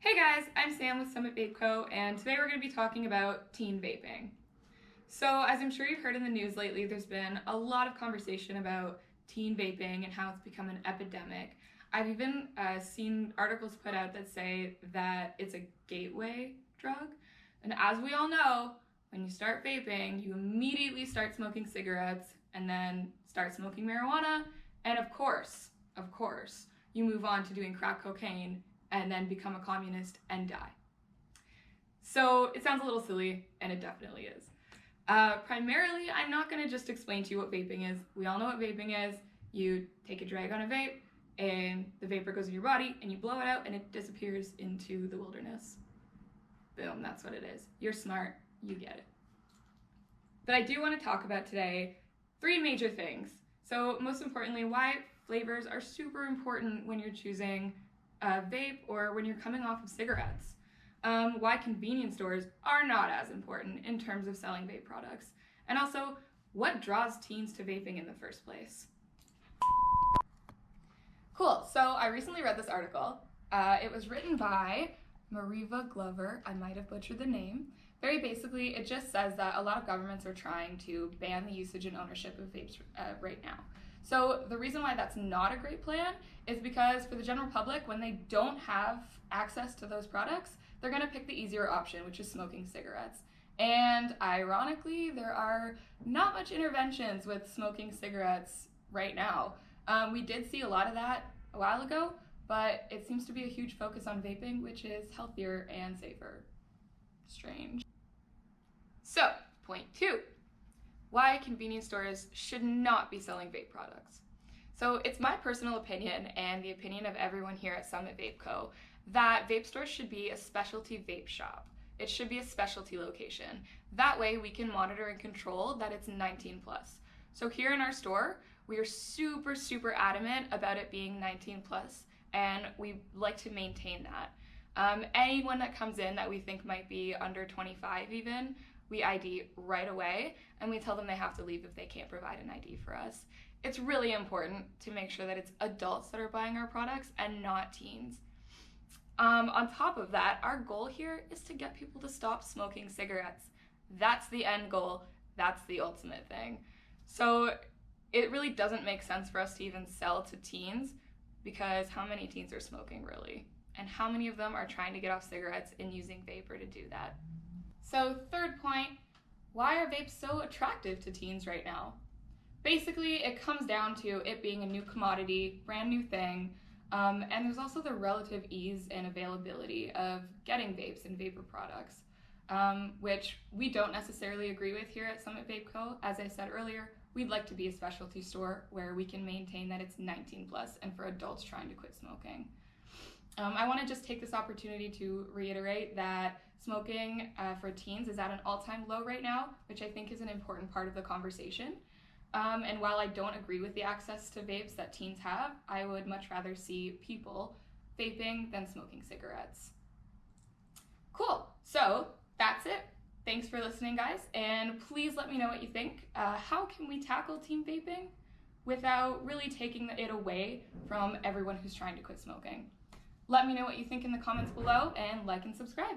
Hey guys, I'm Sam with Summit Vape Co. and today we're going to be talking about teen vaping. So as I'm sure you've heard in the news lately, there's been a lot of conversation about teen vaping and how it's become an epidemic. I've even seen articles put out that say that it's a gateway drug. And as we all know, when you start vaping, you immediately start smoking cigarettes and then start smoking marijuana. And of course, you move on to doing crack cocaine and then become a communist and die. So it sounds a little silly, and it definitely is. Primarily, I'm not going to just explain to you what vaping is. We all know what vaping is. You take a drag on a vape, and the vapor goes in your body, and you blow it out, and it disappears into the wilderness. Boom, that's what it is. You're smart, you get it. But I do want to talk about today 3 major things. So most importantly, why flavors are super important when you're choosing vape or when you're coming off of cigarettes. Why convenience stores are not as important in terms of selling vape products. And also, what draws teens to vaping in the first place? Cool, so I recently read this article. It was written by Mariva Glover. I might have butchered the name. Very basically, it just says that a lot of governments are trying to ban the usage and ownership of vapes right now. So the reason why that's not a great plan is because for the general public, when they don't have access to those products, they're going to pick the easier option, which is smoking cigarettes. And ironically, there are not much interventions with smoking cigarettes right now. We did see a lot of that a while ago, but it seems to be a huge focus on vaping, which is healthier and safer. Strange. So, point 2. Why convenience stores should not be selling vape products. So it's my personal opinion and the opinion of everyone here at Summit Vape Co. that vape stores should be a specialty vape shop. It should be a specialty location. That way we can monitor and control that it's 19 plus. So here in our store, we are super adamant about it being 19 plus, and we like to maintain that. Anyone that comes in that we think might be under 25 even, we ID right away, and we tell them they have to leave if they can't provide an ID for us. It's really important to make sure that it's adults that are buying our products and not teens. On top of that, our goal here is to get people to stop smoking cigarettes. That's the end goal. That's the ultimate thing. So it really doesn't make sense for us to even sell to teens, because how many teens are smoking really? And how many of them are trying to get off cigarettes and using vapor to do that? So 3rd point, why are vapes so attractive to teens right now? Basically, it comes down to it being a new commodity, brand new thing, and there's also the relative ease and availability of getting vapes and vapor products, which we don't necessarily agree with here at Summit Vape Co. As I said earlier, we'd like to be a specialty store where we can maintain that it's 19 plus and for adults trying to quit smoking. I want to just take this opportunity to reiterate that smoking for teens is at an all-time low right now, which I think is an important part of the conversation. And while I don't agree with the access to vapes that teens have, I would much rather see people vaping than smoking cigarettes. Cool, so that's it. Thanks for listening, guys, and please let me know what you think. How can we tackle teen vaping without really taking it away from everyone who's trying to quit smoking? Let me know what you think in the comments below, and like and subscribe.